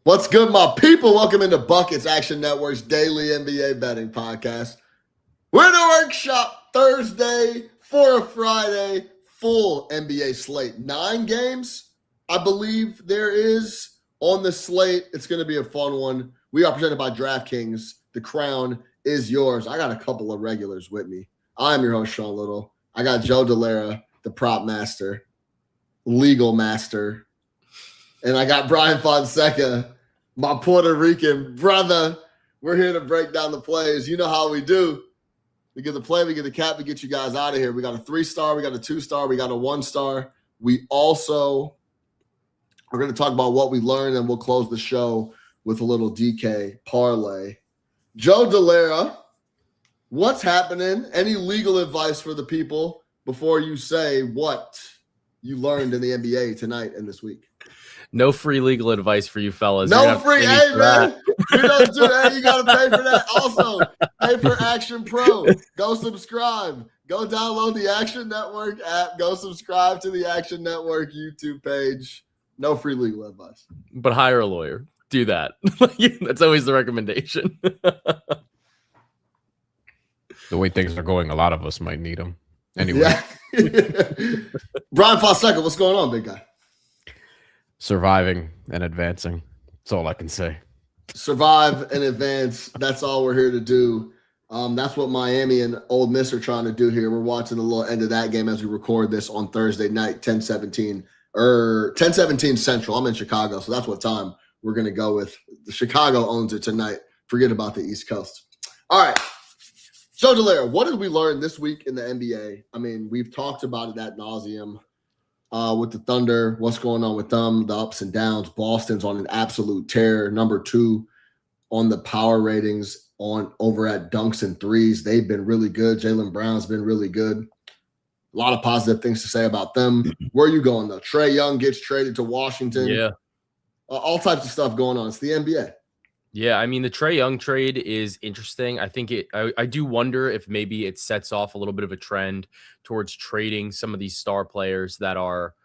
What's good, my people? Welcome into Buckets Action Network's daily NBA betting podcast. We're in a workshop Thursday for a Friday, full NBA slate. 9 games, I believe there is on the slate. It's going to be a fun one. We are presented by DraftKings. The crown is yours. I got a couple of regulars with me. I'm your host, Sean Little. I got Joe Dellera, the prop master, legal master, and I got Bryan Fonseca, my Puerto Rican brother. We're here to break down the plays. You know how we do. We get the play, we get the cap, we get you guys out of here. We got a 3-star, we got a 2-star, we got a 1-star. We also are going to talk about what we learned, and we'll close the show with a little DK parlay. Joe Dellera, what's happening? Any legal advice for the people before you say what you learned in the NBA tonight and this week? No free legal advice for you fellas. No free, hey man. We don't do that. You got to pay for that. Also, pay for Action Pro. Go subscribe. Go download the Action Network app. Go subscribe to the Action Network YouTube page. No free legal advice. But hire a lawyer. Do that. That's always the recommendation. The way things are going, a lot of us might need them. Anyway. Yeah. Bryan Fonseca, what's going on, big guy? Surviving and advancing. That's all I can say. Survive and advance. That's all we're here to do. That's what Miami and Ole Miss are trying to do here. We're watching the little end of that game as we record this on Thursday night, 10:17 Central. I'm in Chicago, so that's what time we're going to go with. The Chicago owns it tonight. Forget about the East Coast. All right. Joe Dellera, what did we learn this week in the NBA? I mean, we've talked about it ad nauseum. With the Thunder, what's going on with them, the ups and downs. Boston's on an absolute tear. Number 2 on the power ratings over at dunks and threes. They've been really good. Jaylen Brown's been really good. A lot of positive things to say about them. Where are you going, though? Trae Young gets traded to Washington. Yeah. All types of stuff going on. It's the NBA. Yeah, I mean, the Trae Young trade is interesting. I think I do wonder if maybe it sets off a little bit of a trend towards trading some of these star players that are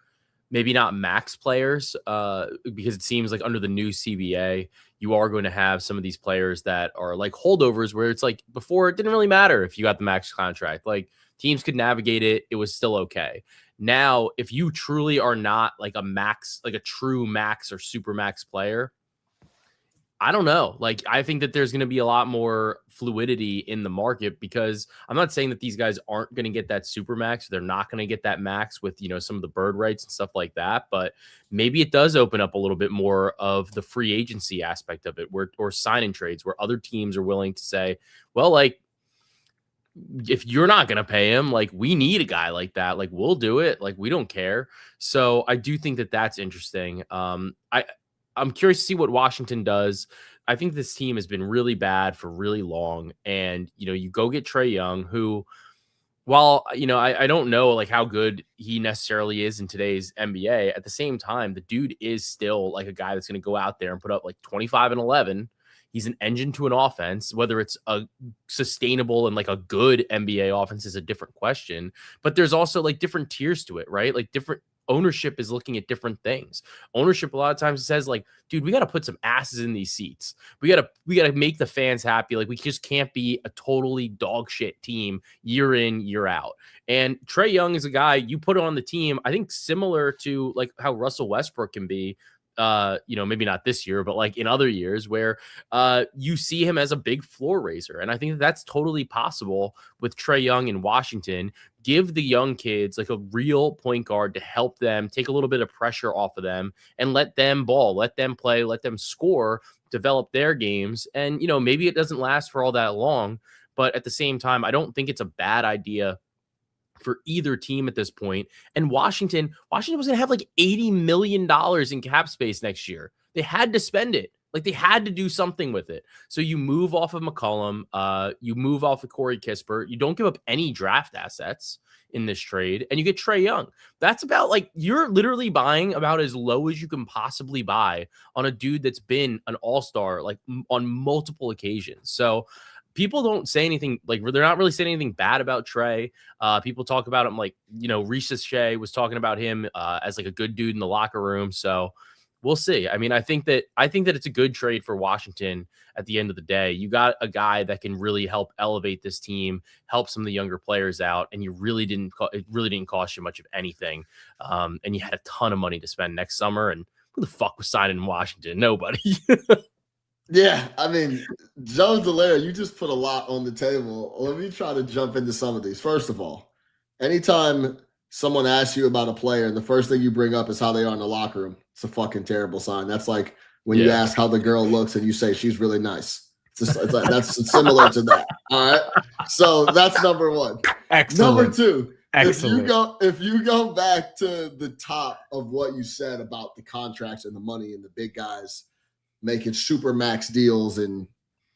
maybe not max players, because it seems like under the new CBA, you are going to have some of these players that are like holdovers where it's like before it didn't really matter if you got the max contract. Like teams could navigate it. It was still okay. Now, if you truly are not like a max, like a true max or super max player, I don't know. Like, I think that there's going to be a lot more fluidity in the market because I'm not saying that these guys aren't going to get that super max. They're not going to get that max with, some of the bird rights and stuff like that. But maybe it does open up a little bit more of the free agency aspect of it or sign-in trades where other teams are willing to say, well, like, if you're not going to pay him, like, we need a guy like that. Like, we'll do it. Like, we don't care. So I do think that that's interesting. I'm curious to see what Washington does. I think this team has been really bad for really long. And, you go get Trae Young, who, while, I don't know like how good he necessarily is in today's NBA. At the same time, the dude is still like a guy that's going to go out there and put up like 25 and 11. He's an engine to an offense. Whether it's a sustainable and like a good NBA offense is a different question. But there's also like different tiers to it, right? Like different ownership is looking at different things. Ownership a lot of times says like, dude, we got to put some asses in these seats. We got to make the fans happy. Like we just can't be a totally dog shit team year in, year out. And Trae Young is a guy you put on the team, I think similar to like how Russell Westbrook can be, maybe not this year, but like in other years where you see him as a big floor raiser. And I think that's totally possible with Trae Young in Washington. Give the young kids like a real point guard to help them take a little bit of pressure off of them and let them ball, let them play, let them score, develop their games. And, maybe it doesn't last for all that long, but at the same time, I don't think it's a bad idea for either team at this point. And Washington was going to have like $80 million in cap space next year. They had to spend it. Like they had to do something with it. So you move off of McCollum, you move off of Corey Kispert. You don't give up any draft assets in this trade, and you get Trae Young. That's about like you're literally buying about as low as you can possibly buy on a dude that's been an all-star like on multiple occasions. So people don't say anything like they're not really saying anything bad about Trae. People talk about him like, Reese Shea was talking about him as like a good dude in the locker room. So we'll see. I mean, I think that it's a good trade for Washington at the end of the day. You got a guy that can really help elevate this team, help some of the younger players out, and it really didn't cost you much of anything. And you had a ton of money to spend next summer. And who the fuck was signing in Washington? Nobody. Yeah, I mean, Joe Dellera, you just put a lot on the table. Let me try to jump into some of these. First of all, anytime someone asks you about a player and the first thing you bring up is how they are in the locker room, it's a fucking terrible sign. That's like when you ask how the girl looks and you say she's really nice. It's like, that's similar to that. All right. So that's number one. Excellent. Number two, Excellent. if you go back to the top of what you said about the contracts and the money and the big guys making super max deals and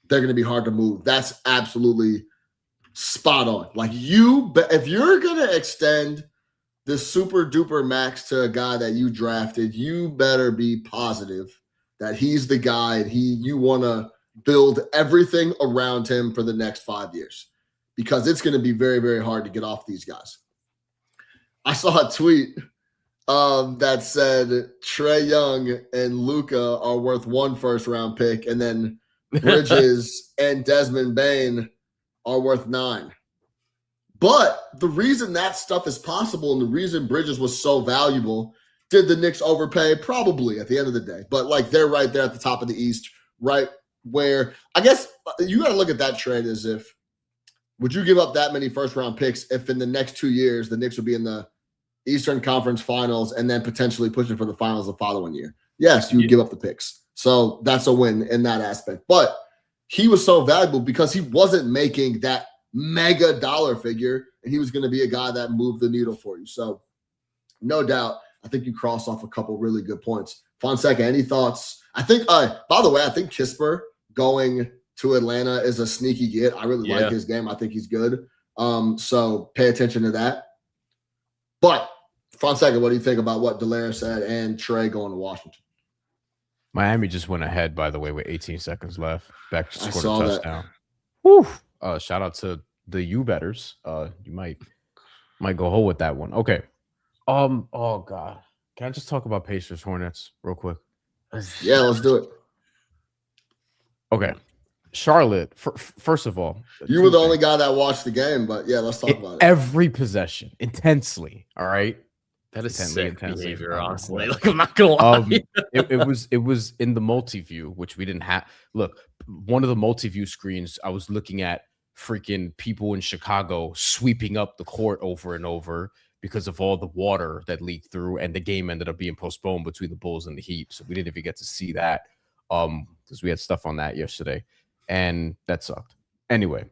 they're going to be hard to move, that's absolutely spot on. Like if you're going to extend the super duper max to a guy that you drafted, you better be positive that he's the guy and you want to build everything around him for the next 5 years, because it's going to be very, very hard to get off these guys. I saw a tweet that said Trae Young and Luka are worth 1 first-round pick, and then Bridges and Desmond Bane are worth 9. But the reason that stuff is possible and the reason Bridges was so valuable, did the Knicks overpay? Probably at the end of the day. But like they're right there at the top of the East, right where I guess you got to look at that trade as if, would you give up that many first-round picks if in the next 2 years the Knicks would be in the Eastern Conference Finals and then potentially pushing for the finals the following year? Yes, you would give up the picks. So that's a win in that aspect. But he was so valuable because he wasn't making that mega dollar figure, and he was going to be a guy that moved the needle for you. So no doubt, I think you crossed off a couple really good points. Fonseca, any thoughts? I think, by the way, I think Kisper going to Atlanta is a sneaky get. I really like his game. I think he's good. So pay attention to that. But Fonseca, what do you think about what Dellera said and Trae going to Washington? Miami just went ahead, by the way, with 18 seconds left. Beck scored a touchdown. Woo. Shout out to the U betters. You might go whole with that one. Okay. Oh God. Can I just talk about Pacers Hornets real quick? Yeah, let's do it. Okay. Charlotte, first of all, you were the only guy that watched the game, but yeah, let's talk about it. Every possession, intensely. All right. That is sick behavior, honestly. Like, I'm not gonna lie. It was in the multi-view, which we didn't have. Look, one of the multi-view screens, I was looking at freaking people in Chicago sweeping up the court over and over because of all the water that leaked through, and the game ended up being postponed between the Bulls and the Heat. So we didn't even get to see that because we had stuff on that yesterday, and that sucked. Anyway,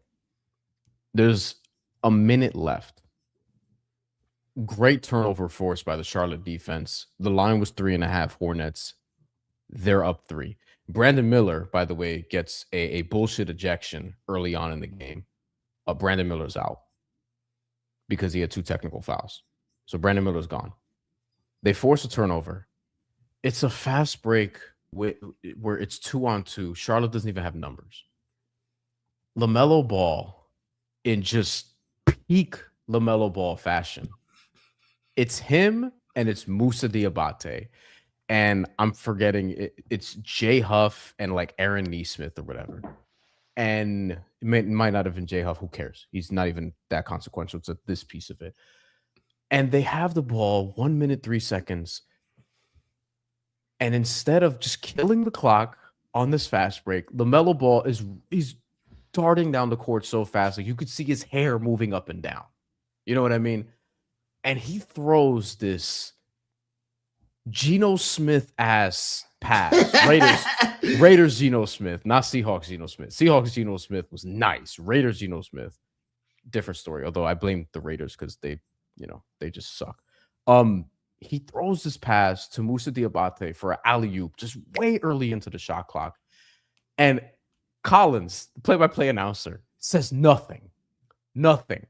there's a minute left. Great turnover forced by the Charlotte defense. The line was 3.5 Hornets. They're up 3. Brandon Miller, by the way, gets a bullshit ejection early on in the game. Brandon Miller's out because he had 2 technical fouls. So Brandon Miller's gone. They force a turnover. It's a fast break where it's 2-on-2. Charlotte doesn't even have numbers. LaMelo Ball, in just peak LaMelo Ball fashion, it's him and it's Moussa Diabate. And I'm forgetting it's Jay Huff and like Aaron Neesmith or whatever. And it might not have been Jay Huff. Who cares? He's not even that consequential to this piece of it. And they have the ball 1 minute, 3 seconds. And instead of just killing the clock on this fast break, LaMelo Ball he's darting down the court so fast. Like you could see his hair moving up and down. You know what I mean? And he throws this Geno Smith ass pass. Raiders Geno Smith, not Seahawks Geno Smith. Seahawks Geno Smith was nice. Raiders Geno Smith, different story. Although I blame the Raiders because they just suck. He throws this pass to Moussa Diabate for an alley-oop just way early into the shot clock. And Collins, the play-by-play announcer, says nothing. Nothing.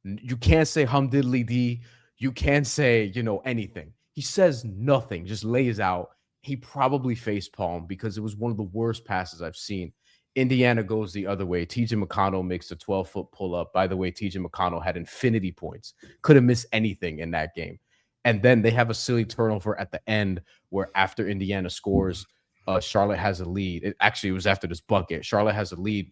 You can't say humdiddly D. You can't say, anything. He says nothing, just lays out. He probably facepalmed because it was one of the worst passes I've seen. Indiana goes the other way. TJ McConnell makes a 12-foot pull-up. By the way, TJ McConnell had infinity points. Couldn't miss anything in that game. And then they have a silly turnover at the end where after Indiana scores, Charlotte has a lead. It was after this bucket. Charlotte has a lead,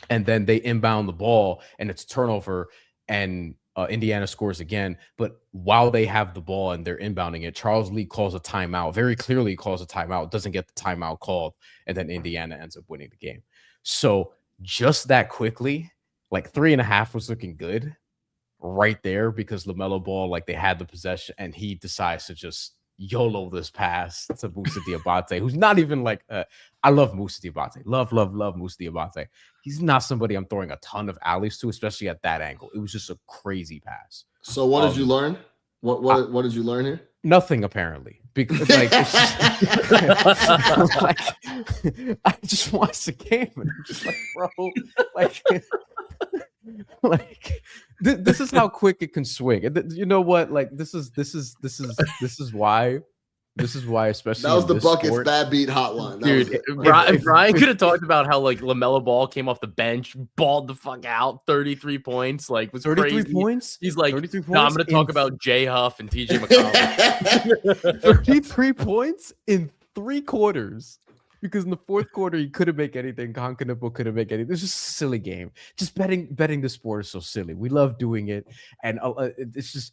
and then they inbound the ball, and it's turnover, and Indiana scores again. But while they have the ball and they're inbounding it, Charles Lee calls a timeout. Very clearly calls a timeout. Doesn't get the timeout called, and then Indiana ends up winning the game. So just that quickly, like 3.5 was looking good right there because LaMelo Ball, like they had the possession, and he decides to just YOLO this pass to Moussa Diabate, who's not even like I love Moussa Diabate. Love Moussa Diabate. He's not somebody I'm throwing a ton of alleys to, especially at that angle. It was just a crazy pass. So what did you learn? What did you learn here? Nothing, apparently. Because like, it's just, like I just watched the game and I'm just like, bro, like this is how quick it can swing. And you know what? Like this is why, especially that was the Buckets sport, bad beat hotline. That dude. Brian could have talked about how like LaMelo Ball came off the bench, balled the fuck out, 33 points, like was 33 crazy. Points. He's like, 33 points. No, I'm going to talk about Jay Huff and TJ McConnell. 33 points in 3 quarters. Because in the fourth quarter, he couldn't make anything. Konkanippo couldn't make anything. It's just a silly game. Just betting the sport is so silly. We love doing it, and it's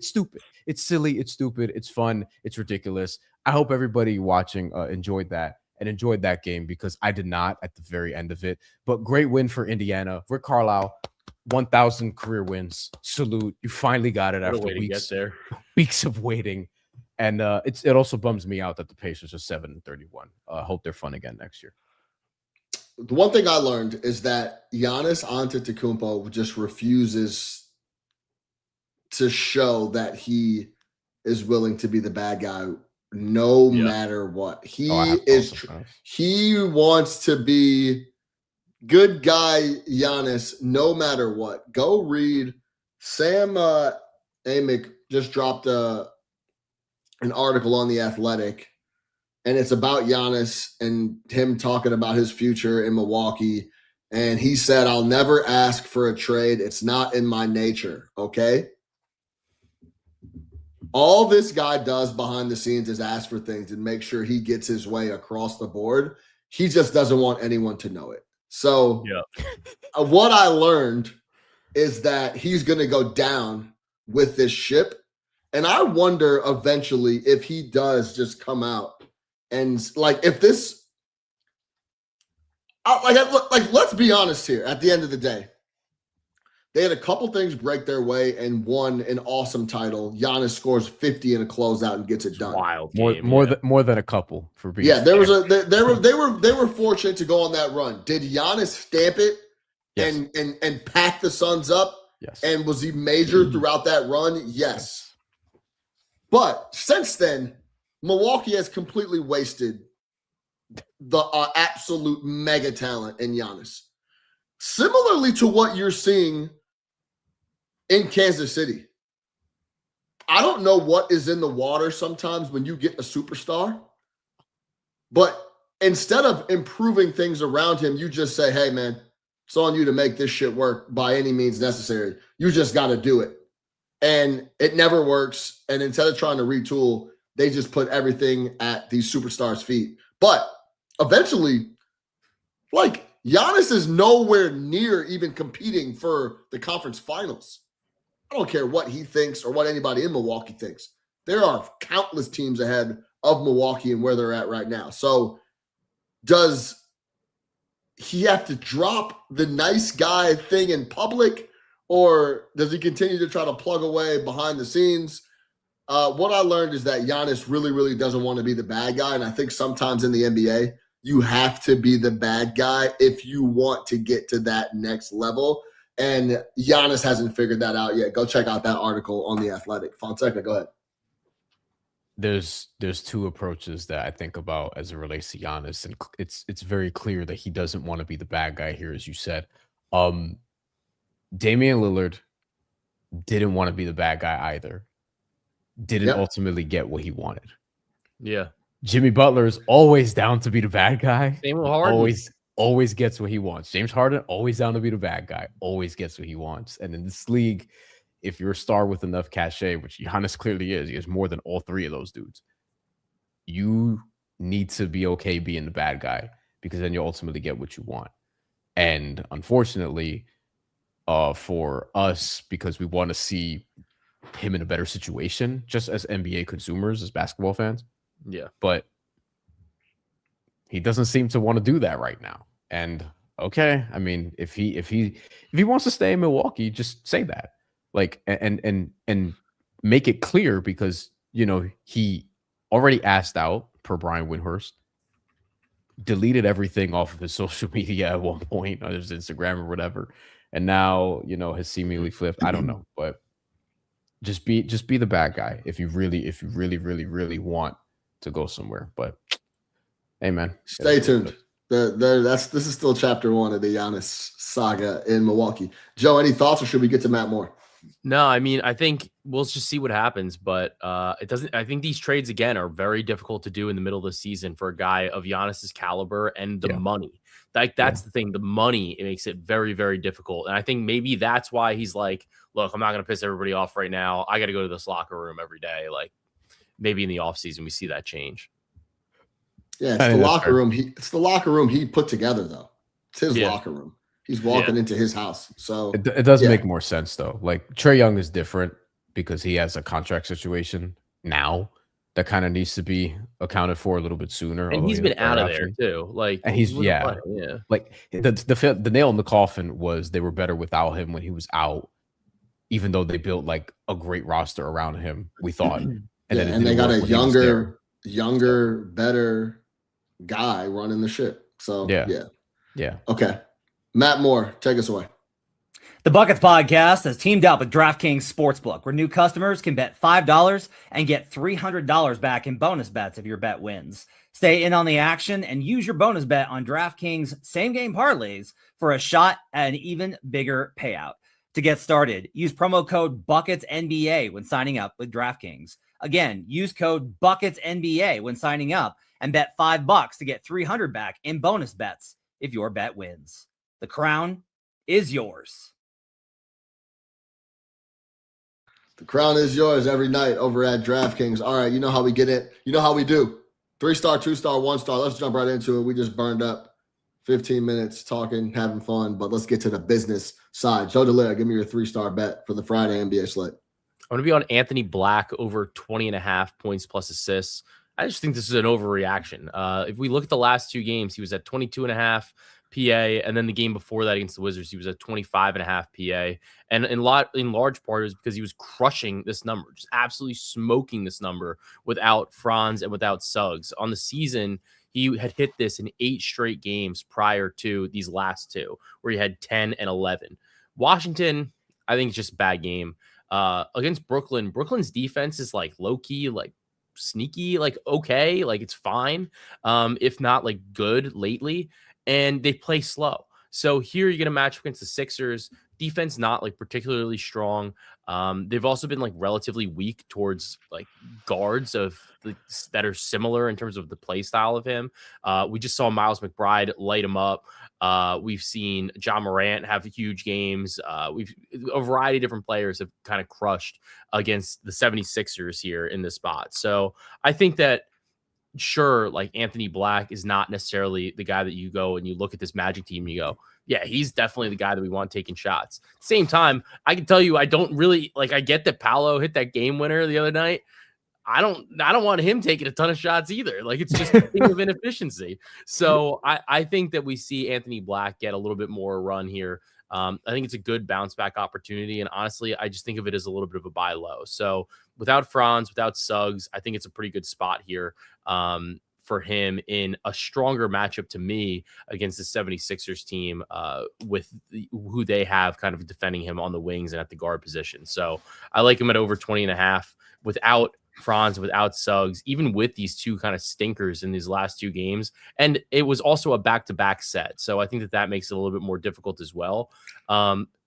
stupid. It's silly. It's stupid. It's fun. It's ridiculous. I hope everybody watching enjoyed that game because I did not at the very end of it. But great win for Indiana. Rick Carlisle, 1,000 career wins. Salute. You finally got it after weeks of waiting. And it also bums me out that the Pacers are 7-31. Hope they're fun again next year. The one thing I learned is that Giannis Antetokounmpo just refuses to show that he is willing to be the bad guy no matter what. He wants to be good guy Giannis no matter what. Go read Sam Amick just dropped an article on The Athletic, and it's about Giannis and him talking about his future in Milwaukee. And he said, I'll never ask for a trade. It's not in my nature. Okay. All this guy does behind the scenes is ask for things and make sure he gets his way across the board. He just doesn't want anyone to know it. So what I learned is that he's going to go down with this ship. And I wonder eventually if he does just come out and like if this, let's be honest here. At the end of the day, they had a couple things break their way and won an awesome title. Giannis scores 50 in a closeout and gets it done. Wild game, more than a couple for being. Yeah, there was they were fortunate to go on that run. Did Giannis stamp it and pack the Suns up? Yes. And was he major throughout that run? Yes. But since then, Milwaukee has completely wasted the absolute mega talent in Giannis. Similarly to what you're seeing in Kansas City. I don't know what is in the water sometimes when you get a superstar, but instead of improving things around him, you just say, hey, man, it's on you to make this shit work by any means necessary. You just got to do it. And it never works. And instead of trying to retool, they just put everything at these superstars' feet. But eventually, like, Giannis is nowhere near even competing for the conference finals. I don't care what he thinks or what anybody in Milwaukee thinks. There are countless teams ahead of Milwaukee and where they're at right now. So does he have to drop the nice guy thing in public, or does he continue to try to plug away behind the scenes? What I learned is that Giannis really, really doesn't want to be the bad guy. And I think sometimes in the NBA, you have to be the bad guy if you want to get to that next level. And Giannis hasn't figured that out yet. Go check out that article on The Athletic. Fonseca, go ahead. There's two approaches that I think about as it relates to Giannis, and it's very clear that he doesn't want to be the bad guy here, as you said. Damian Lillard didn't want to be the bad guy either. Didn't ultimately get what he wanted. Yeah. Jimmy Butler is always down to be the bad guy. Same with Harden. Always gets what he wants. James Harden always down to be the bad guy. Always gets what he wants. And in this league, if you're a star with enough cachet, which Giannis clearly is, he has more than all three of those dudes. You need to be okay being the bad guy because then you ultimately get what you want. And unfortunately, for us, because we want to see him in a better situation, just as NBA consumers, as basketball fans. Yeah. But he doesn't seem to want to do that right now. And okay, I mean, if he wants to stay in Milwaukee, just say that. Like and make it clear because he already asked out per Brian Windhorst, deleted everything off of his social media at one point on his Instagram or whatever. And now, has seemingly flipped. I don't know, but just be the bad guy if you really want to go somewhere. But hey, man, stay tuned. This is still chapter 1 of the Giannis saga in Milwaukee. Joe, any thoughts, or should we get to Matt Moore? No, I mean, I think we'll just see what happens, but it doesn't. I think these trades again are very difficult to do in the middle of the season for a guy of Giannis's caliber and the money. Like that's the thing. The money, it makes it very, very difficult. And I think maybe that's why he's like, look, I'm not going to piss everybody off right now. I got to go to this locker room every day. Like maybe in the offseason we see that change. Yeah, it's the locker room. It's the locker room he put together, though. It's his locker room. He's walking into his house. So it does make more sense, though. Like Trae Young is different because he has a contract situation now that kind of needs to be accounted for a little bit sooner. And he's been out of there too. Like, and he's like the nail in the coffin was they were better without him when he was out, even though they built like a great roster around him. We thought, and they got a younger, better guy running the ship. So yeah. Okay, Matt Moore, take us away. The Buckets Podcast has teamed up with DraftKings Sportsbook, where new customers can bet $5 and get $300 back in bonus bets if your bet wins. Stay in on the action and use your bonus bet on DraftKings same-game parlays for a shot at an even bigger payout. To get started, use promo code BucketsNBA when signing up with DraftKings. Again, use code BucketsNBA when signing up and bet $5 to get $300 back in bonus bets if your bet wins. The crown is yours. The crown is yours every night over at DraftKings. All right, you know how we get it. You know how we do. 3-star, 2-star, 1-star. Let's jump right into it. We just burned up 15 minutes talking, having fun, but let's get to the business side. Joe Dellera, give me your 3-star bet for the Friday NBA slate. I'm going to be on Anthony Black over 20.5 points plus assists. I just think this is an overreaction. If we look at the last 2 games, he was at 22.5 PA, and then the game before that against the Wizards, he was at 25.5 PA. And in large part, it was because he was crushing this number, just absolutely smoking this number without Franz and without Suggs. On the season, he had hit this in 8 straight games prior to these last 2, where he had 10 and 11. Washington, I think it's just a bad game. Against Brooklyn, Brooklyn's defense is like low-key, like sneaky, like okay, like it's fine, if not like good lately, and they play slow. So here you're gonna match up against the Sixers defense, not like particularly strong. They've also been like relatively weak towards like guards that are similar in terms of the play style of him. We just saw Miles McBride light him up. We've seen John Morant have huge games. A variety of different players have kind of crushed against the 76ers here in this spot. So I think that sure, like Anthony Black is not necessarily the guy that you go and you look at this Magic team and you go, yeah, he's definitely the guy that we want taking shots. Same time, I can tell you, I don't really like, I get that Paolo hit that game winner the other night. I don't want him taking a ton of shots either. Like it's just a thing of inefficiency. So I think that we see Anthony Black get a little bit more run here. I think it's a good bounce back opportunity. And honestly, I just think of it as a little bit of a buy low. So without Franz, without Suggs, I think it's a pretty good spot here for him in a stronger matchup to me against the 76ers team with who they have kind of defending him on the wings and at the guard position. So I like him at over 20.5 without Franz, without Suggs, even with these 2 kind of stinkers in these last 2 games. And it was also a back-to-back set. So I think that makes it a little bit more difficult as well.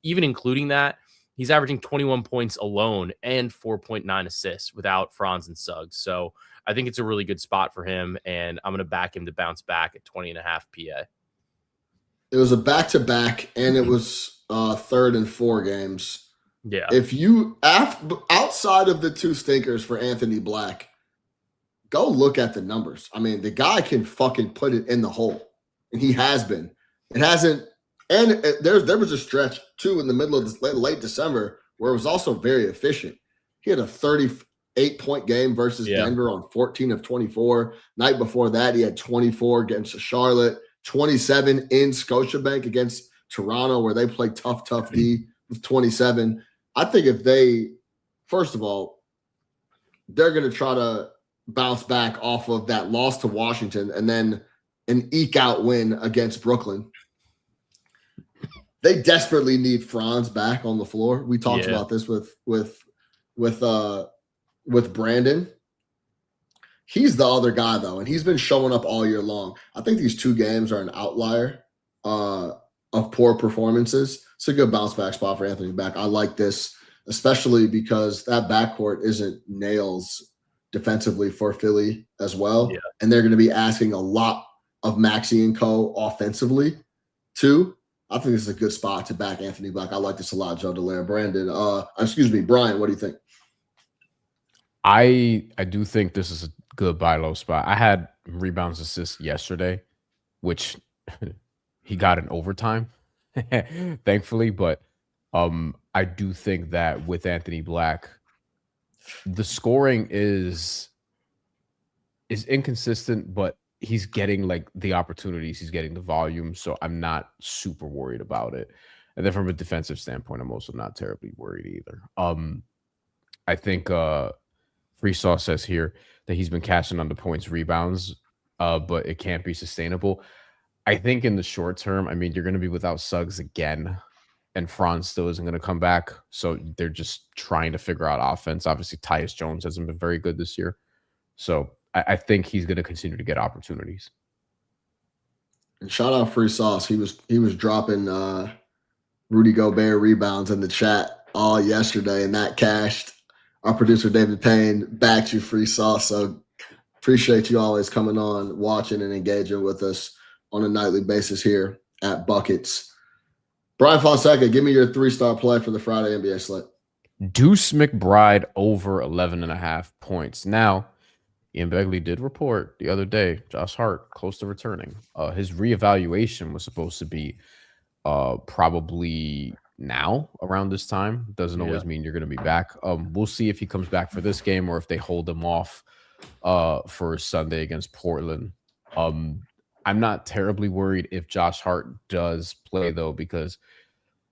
Even including that, he's averaging 21 points alone and 4.9 assists without Franz and Suggs. So I think it's a really good spot for him, and I'm going to back him to bounce back at 20.5 PA. It was a back-to-back, and it was 3rd and 4 games. Yeah. If you outside of the two stinkers for Anthony Black, go look at the numbers. I mean, the guy can fucking put it in the hole, and he has been. It hasn't, and there was a stretch too in the middle of this late December where it was also very efficient. He had a 38-point game versus Denver on 14 of 24. Night before that, he had 24 against Charlotte, 27 in Scotiabank against Toronto, where they play tough D with 27. I think if they, first of all, they're going to try to bounce back off of that loss to Washington and then an eke out win against Brooklyn. They desperately need Franz back on the floor. We talked about this with Brandon. He's the other guy though, and he's been showing up all year long. I think these two games are an outlier of poor performances. It's a good bounce back spot for Anthony Black. I like this, especially because that backcourt isn't nails defensively for Philly as well. Yeah. And they're going to be asking a lot of Maxey and Co. offensively too. I think this is a good spot to back Anthony Black. I like this a lot, Joe Dellera. Brian, what do you think? I do think this is a good buy low spot. I had rebounds assists yesterday, which he got in overtime, thankfully. But I do think that with Anthony Black, the scoring is inconsistent, but he's getting like the opportunities, he's getting the volume, so I'm not super worried about it. And then from a defensive standpoint, I'm also not terribly worried either. I think Free Sauce says here that he's been cashing on the points rebounds, but it can't be sustainable. I think in the short term, I mean, you're going to be without Suggs again, and Franz still isn't going to come back. So they're just trying to figure out offense. Obviously, Tyus Jones hasn't been very good this year. So I think he's going to continue to get opportunities. And shout out Free Sauce. He was dropping Rudy Gobert rebounds in the chat all yesterday, and that cashed. Our producer David Payne backed you, Free Sauce. So appreciate you always coming on, watching, and engaging with us on a nightly basis here at Buckets. Bryan Fonseca, give me your 3-star play for the Friday NBA slate. Deuce McBride over 11.5 points. Now, Ian Begley did report the other day, Josh Hart close to returning. His reevaluation was supposed to be probably now around this time. Doesn't always mean you're going to be back. We'll see if he comes back for this game or if they hold him off for Sunday against Portland. I'm not terribly worried if Josh Hart does play, though, because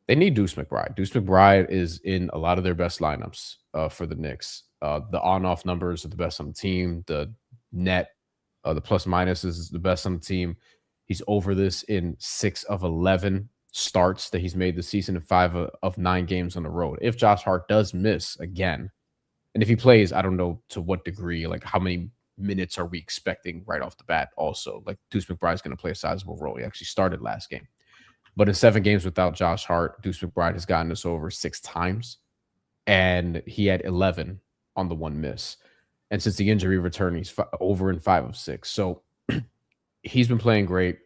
they need Deuce McBride. Deuce McBride is in a lot of their best lineups for the Knicks. The on-off numbers are the best on the team. The net, the plus-minus is the best on the team. He's over this in 6 of 11 starts that he's made this season in 5 of 9 games on the road. If Josh Hart does miss again, and if he plays, I don't know to what degree, like how many minutes are we expecting right off the bat also. Like Deuce McBride's going to play a sizable role. He actually started last game. But in 7 games without Josh Hart, Deuce McBride has gotten us over 6 times, and he had 11 on the 1 miss. And since the injury return, he's over in 5 of 6. So he's been playing great.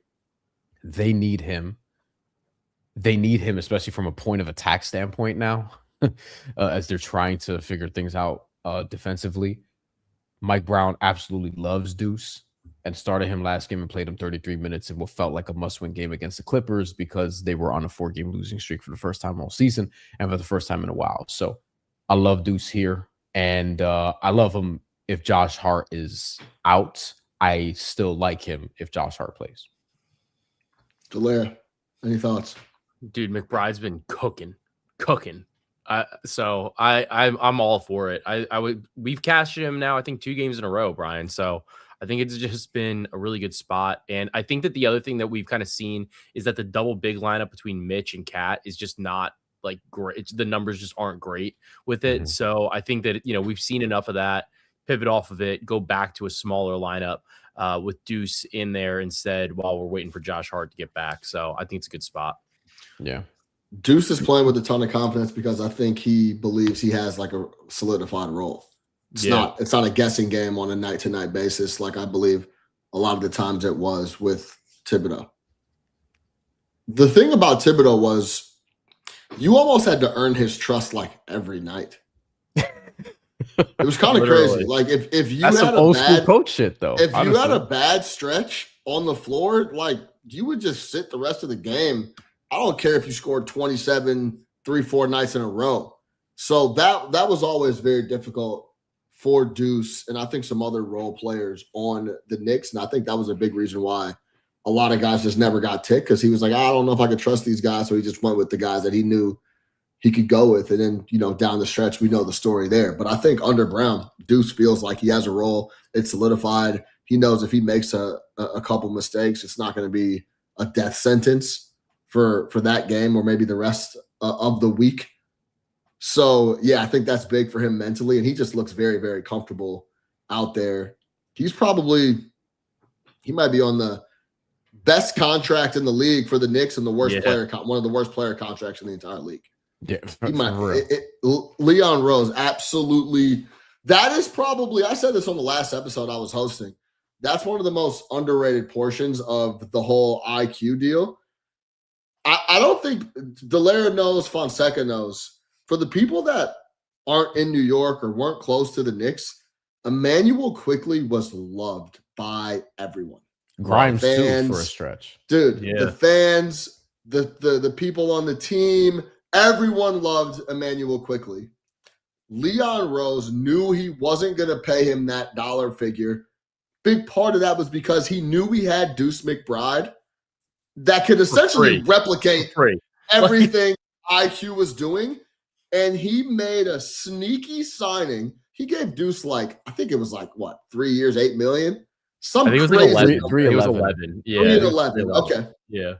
They need him. They need him, especially from a point of attack standpoint now, as they're trying to figure things out defensively. Mike Brown absolutely loves Deuce and started him last game and played him 33 minutes in what felt like a must-win game against the Clippers because they were on a 4-game losing streak for the first time all season and for the first time in a while. So I love Deuce here, and I love him if Josh Hart is out. I still like him if Josh Hart plays. Dellera, any thoughts? Dude, McBride's been cooking. So I'm all for it. We've cashed him now, I think 2 games in a row, Brian. So I think it's just been a really good spot. And I think that the other thing that we've kind of seen is that the double big lineup between Mitch and Cat is just not like great. The numbers just aren't great with it. Mm-hmm. So I think that, we've seen enough of that, pivot off of it, go back to a smaller lineup with Deuce in there instead while we're waiting for Josh Hart to get back. So I think it's a good spot. Yeah. Deuce is playing with a ton of confidence because I think he believes he has like a solidified role. It's not a guessing game on a night-to-night basis like I believe a lot of the times it was with Thibodeau. The thing about Thibodeau was you almost had to earn his trust like every night. It was kind of crazy. Like if you That's had some a old school bad coach shit though. if honestly. you had a bad stretch on the floor, like you would just sit the rest of the game. I don't care if you scored 27 3-4 nights in a row. So that was always very difficult for Deuce and I think some other role players on the Knicks. And I think that was a big reason why a lot of guys just never got ticked because he was like, I don't know if I could trust these guys. So he just went with the guys that he knew he could go with. And then, down the stretch, we know the story there. But I think under Brown, Deuce feels like he has a role. It's solidified. He knows if he makes a couple mistakes, it's not going to be a death sentence for that game or maybe the rest of the week. So, yeah, I think that's big for him mentally. And he just looks very, very comfortable out there. He might be on the best contract in the league for the Knicks and the worst player, one of the worst player contracts in the entire league. Yeah, he might. Leon Rose, absolutely. That is probably, I said this on the last episode I was hosting. That's one of the most underrated portions of the whole IQ deal. I don't think Dellera knows, Fonseca knows. For the people that aren't in New York or weren't close to the Knicks, Emmanuel Quickley was loved by everyone. Grimes too for a stretch. Dude, the fans, the people on the team, everyone loved Emmanuel Quickley. Leon Rose knew he wasn't going to pay him that dollar figure. Big part of that was because he knew we had Deuce McBride that could essentially replicate everything IQ was doing. And he made a sneaky signing. He gave Deuce I think it was 3 years, $8 million? I think it was crazy 11. It was 11. Yeah. 3 and 11. Okay. Yeah.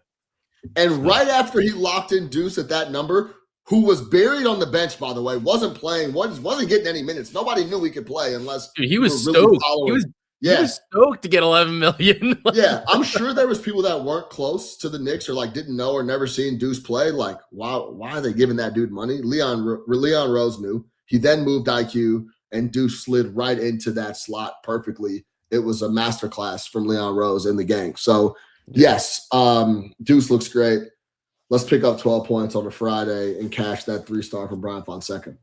And right after he locked in Deuce at that number, who was buried on the bench, by the way, wasn't playing, wasn't getting any minutes. Nobody knew he could play unless he was stoked. He was stoked to get 11 million. Yeah, I'm sure there was people that weren't close to the Knicks or didn't know or never seen Deuce play. Why are they giving that dude money? Leon Rose knew. He then moved IQ, and Deuce slid right into that slot perfectly. It was a masterclass from Leon Rose and the gang. So, yes, Deuce looks great. Let's pick up 12 points on a Friday and cash that 3-star from Bryan Fonseca.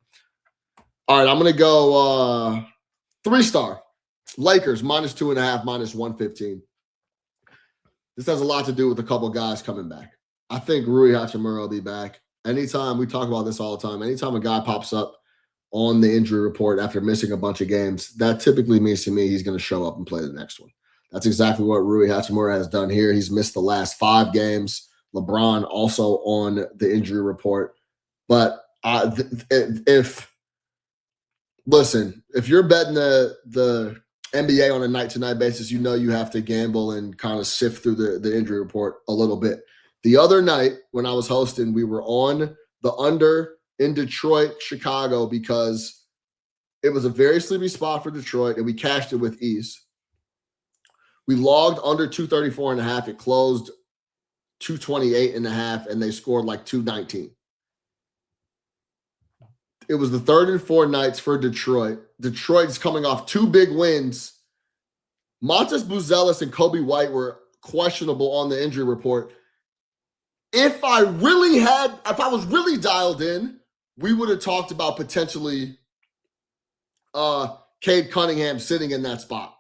All right, I'm going to go 3-star. Lakers, -2.5, -115. This has a lot to do with a couple guys coming back. I think Rui Hachimura will be back. Anytime, we talk about this all the time, anytime a guy pops up on the injury report after missing a bunch of games, that typically means to me he's going to show up and play the next one. That's exactly what Rui Hachimura has done here. He's missed the last 5 games. LeBron also on the injury report. But if you're betting the NBA on a night-to-night basis, you have to gamble and kind of sift through the injury report a little bit. The other night when I was hosting, we were on the under in Detroit, Chicago, because it was a very sleepy spot for Detroit, and we cashed it with ease. We logged under 234.5. It closed 228.5, and they scored 219. It was the 3rd and 4th nights for Detroit. Detroit's coming off 2 big wins. Montes Buzelis and Kobe White were questionable on the injury report. If I was really dialed in, we would have talked about potentially Cade Cunningham sitting in that spot.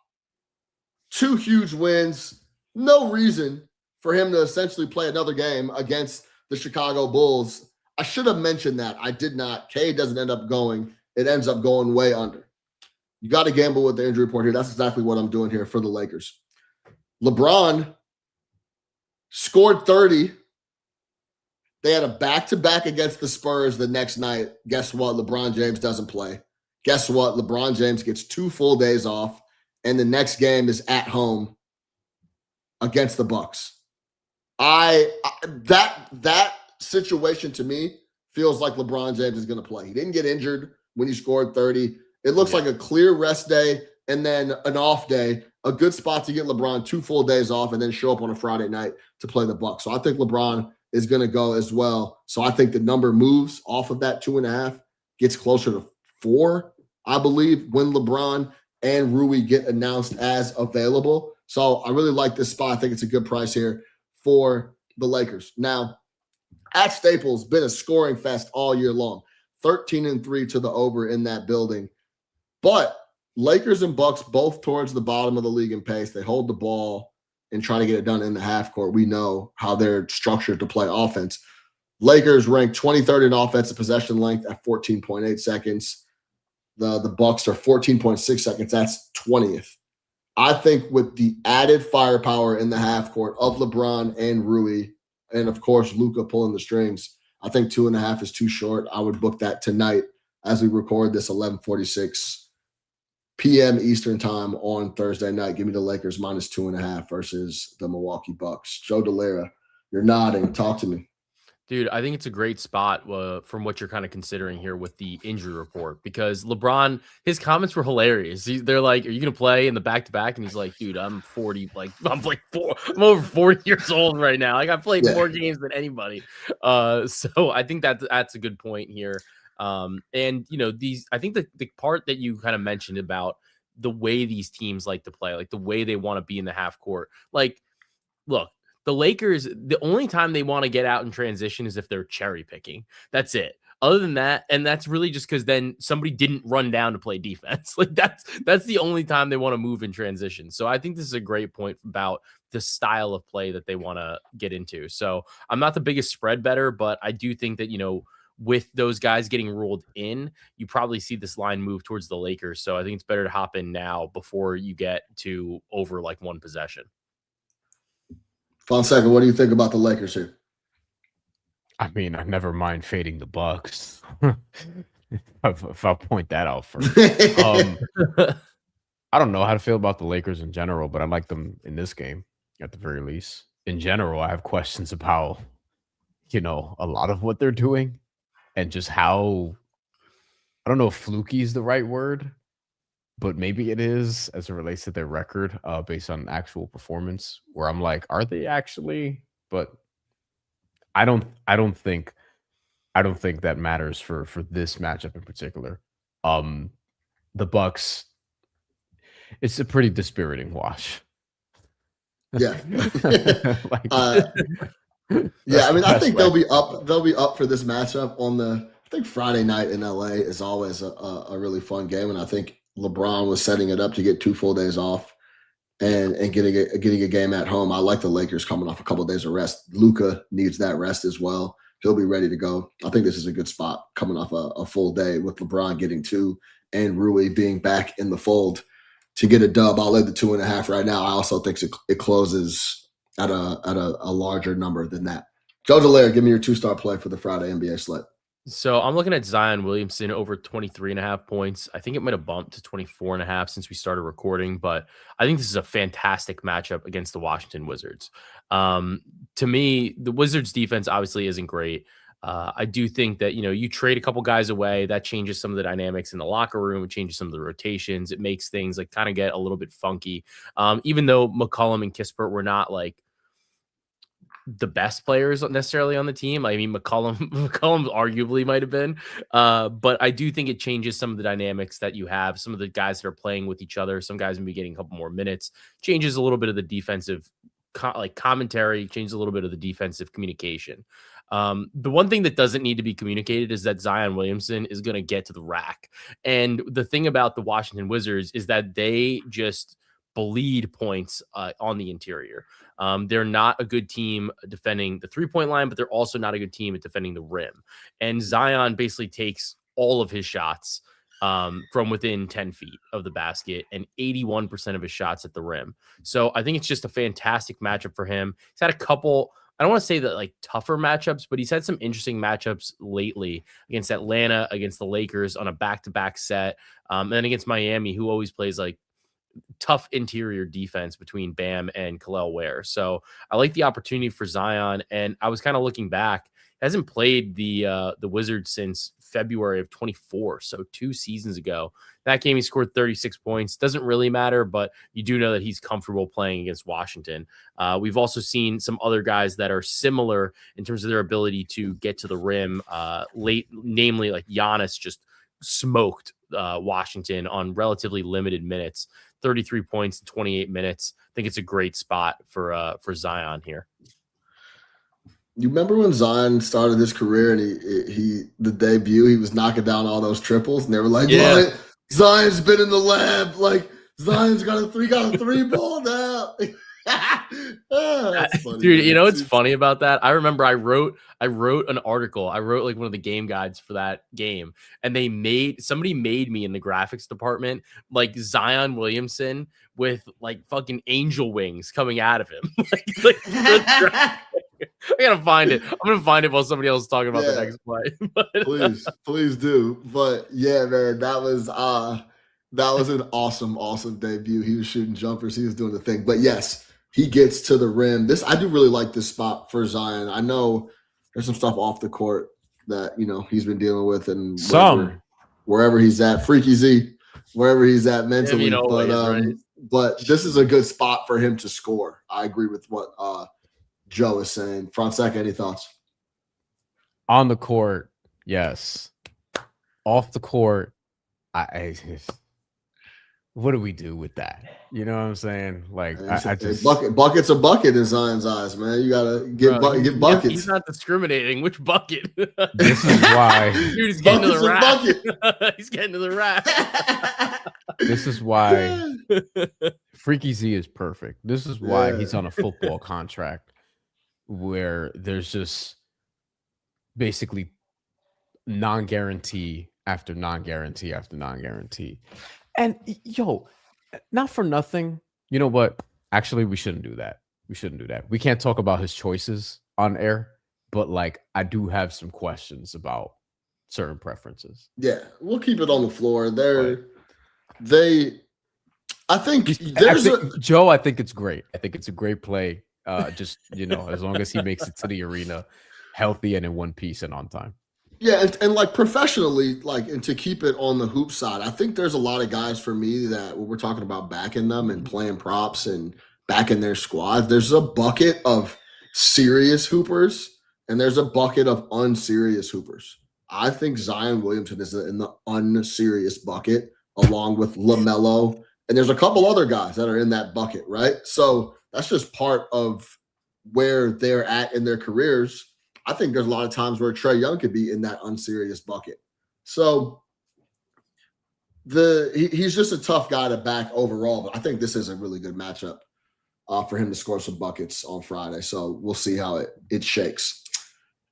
2 huge wins. No reason for him to essentially play another game against the Chicago Bulls. I should have mentioned that. I did not. Cade doesn't end up going. It ends up going way under. You got to gamble with the injury report here. That's exactly what I'm doing here for the Lakers. LeBron scored 30. They had a back-to-back against the Spurs the next night. Guess what? LeBron James doesn't play. Guess what? LeBron James gets 2 full days off, and the next game is at home against the Bucks. That situation to me feels like LeBron James is going to play. He didn't get injured when he scored 30. It looks like a clear rest day and then an off day, a good spot to get LeBron 2 full days off and then show up on a Friday night to play the Bucks. So I think LeBron is going to go as well. So I think the number moves off of that 2.5, gets closer to 4, I believe, when LeBron and Rui get announced as available. So I really like this spot. I think it's a good price here for the Lakers. Now, at Staples, been a scoring fest all year long. 13-3 to the over in that building. But Lakers and Bucks both towards the bottom of the league in pace. They hold the ball and try to get it done in the half court. We know how they're structured to play offense. Lakers ranked 23rd in offensive possession length at 14.8 seconds. The Bucks are 14.6 seconds. That's 20th. I think with the added firepower in the half court of LeBron and Rui, and of course Luka pulling the strings, I think 2.5 is too short. I would book that tonight as we record this 11:46 p.m. Eastern time on Thursday night. Give me the Lakers minus 2.5 versus the Milwaukee Bucks. Joe Dellera, you're nodding. Talk to me. Dude, I think it's a great spot from what you're kind of considering here with the injury report, because LeBron, his comments were hilarious. They're like, "Are you going to play in the back-to-back?" And he's like, "Dude, I'm 40, I'm over 40 years old right now. Like, I played more games than anybody." So I think that's a good point here. And I think the part that you kind of mentioned about the way these teams like to play, like the way they want to be in the half court, like, look. The Lakers, the only time they want to get out in transition is if they're cherry picking. That's it. Other than that, and that's really just because then somebody didn't run down to play defense. Like that's the only time they want to move in transition. So I think this is a great point about the style of play that they want to get into. So I'm not the biggest spread better, but I do think that, with those guys getting ruled in, you probably see this line move towards the Lakers. So I think it's better to hop in now before you get to over like one possession. Fonseca, what do you think about the Lakers here? I mean, I never mind fading the Bucks. if I'll point that out first. I don't know how to feel about the Lakers in general, but I like them in this game at the very least. In general, I have questions about, a lot of what they're doing and just how, I don't know if fluky is the right word, but maybe it is as it relates to their record based on actual performance, where I'm like, are they actually? But I don't think that matters for this matchup in particular. The Bucks, it's a pretty dispiriting watch. Yeah. Yeah, I mean, I think they'll be up for this matchup I think Friday night in LA is always a really fun game, and I think LeBron was setting it up to get 2 full days off and getting a game at home. I like the Lakers coming off a couple of days of rest. Luka needs that rest as well. He'll be ready to go. I think this is a good spot coming off a full day with LeBron getting 2 and Rui being back in the fold to get a dub. I'll lay the 2.5 right now. I also think it closes at a larger number than that. Joe Dellera, give me your 2-star play for the Friday NBA slate. So I'm looking at Zion Williamson over 23.5 points. I think it might have bumped to 24.5 since we started recording, but I think this is a fantastic matchup against the Washington Wizards. To me, the Wizards defense obviously isn't great. I do think that, you trade a couple guys away, that changes some of the dynamics in the locker room. It changes some of the rotations. It makes things like kind of get a little bit funky. Even though McCollum and Kispert were not like the best players necessarily on the team. I mean, McCollum arguably might have been, but I do think it changes some of the dynamics that you have. Some of the guys that are playing with each other, some guys may be getting a couple more minutes, changes a little bit of the defensive commentary, changes a little bit of the defensive communication. The one thing that doesn't need to be communicated is that Zion Williamson is going to get to the rack. And the thing about the Washington Wizards is that they just bleed points on the interior. They're not a good team defending the 3-point line, but they're also not a good team at defending the rim. And Zion basically takes all of his shots from within 10 feet of the basket and 81% of his shots at the rim. So I think it's just a fantastic matchup for him. He's had a couple, I don't want to say that like tougher matchups, but he's had some interesting matchups lately against Atlanta, against the Lakers on a back-to-back set, and then against Miami, who always plays like tough interior defense between Bam and Khalil Ware. So I like the opportunity for Zion. And I was kind of looking back, hasn't played the Wizards since February of 24. So 2 seasons ago, that game, he scored 36 points. Doesn't really matter, but you do know that he's comfortable playing against Washington. We've also seen some other guys that are similar in terms of their ability to get to the rim late, namely like Giannis just smoked Washington on relatively limited minutes. 33 points in 28 minutes. I think it's a great spot for Zion here. You remember when Zion started his career and the debut, he was knocking down all those triples, and they were like, Yeah. "What? Zion's been in the lab. Like Zion's got a three ball now." That's funny, Dude. man. You know what's funny about that? I remember I wrote an article. I wrote like one of the game guides for that game, and somebody made me in the graphics department like Zion Williamson with like fucking angel wings coming out of him. I gotta find it. I'm gonna find it while somebody else is talking about the next play. Please do. But yeah, man, that was an awesome debut. He was shooting jumpers. He was doing the thing. But yes, he gets to the rim. I do really like this spot for Zion. I know there's some stuff off the court that he's been dealing with, and wherever he's at, Freaky Z, wherever he's at mentally. But this is a good spot for him to score. I agree with what Joe is saying. Fonseca, any thoughts? On the court, yes. Off the court, what do we do with that? You know what I'm saying? Like, bucket's a bucket in Zion's eyes, man. You gotta get buckets. He's not discriminating. Which bucket? This is why. Dude, he's getting to the rack. He's getting to the rack. This is why Freaky Z is perfect. This is why he's on a football contract where there's just basically non-guarantee after non-guarantee after non-guarantee. And not for nothing. You know what? Actually, we shouldn't do that. We can't talk about his choices on air, but like I do have some questions about certain preferences. Yeah, we'll keep it on the floor. I think Joe, I think it's great. I think it's a great play. Just as long as he makes it to the arena healthy and in one piece and on time. Yeah, and like professionally, and to keep it on the hoop side, I think there's a lot of guys for me that when we're talking about backing them and playing props and backing their squad, there's a bucket of serious hoopers and there's a bucket of unserious hoopers. I think Zion Williamson is in the unserious bucket along with LaMelo, and there's a couple other guys that are in that bucket, right? So that's just part of where they're at in their careers. I think there's a lot of times where Trae Young could be in that unserious bucket. So he's just a tough guy to back overall, but I think this is a really good matchup for him to score some buckets on Friday. So we'll see how it shakes.